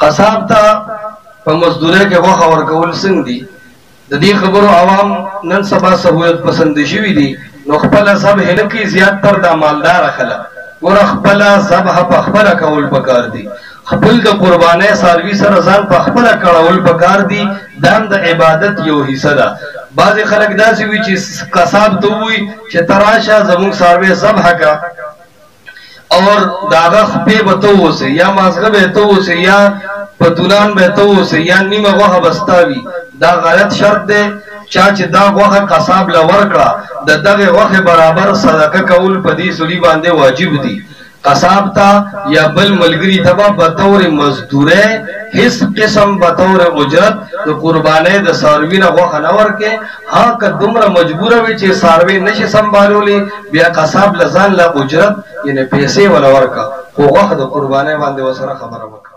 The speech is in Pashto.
قصاب ته په مزدورۍ کې غوښه ورکول څنګه دي؟ د دې خبرو عوام نن سبا سهولت پسند شوي دي، نو خپله ذبح نه کوي، زیات تر دا مالداره خلک ګوره خپله ذبح په خپله کول پکار دي، خپل د قربانۍ څاروي سره ځان په خپله کړول پکار دي، دا هم د عبادت یو حصه ده. بعضې خلک داسې وي چې قصاب ته ووایي چې ته راشه زموږ څاروی ذبح که اور داغه خپې به ته اوسې، یا مازغه به ته اوسې، یا پتولان به ته اوسې، یا نیمه غوښه به ستا وي. دا غلط شرط دی. چا چې دا غوښه قصاب له ورکړه د دغې غوښې برابر صدقه کول په دې سړي باندې واجب دي. قصاب ته یا بل ملګري ته به بطور مزدورۍ هیڅ قسم بطور اجرت د قربانۍ د څاروي نه غوښه نه ورکې. ها که دومره مجبوره وي چې څاروی نشي سنبالولی بیا قصاب له ځان له اجرت یعنې پیسې وله ورکړه، خو غوښه د قربانۍ باندې ورسره خبره وکړه.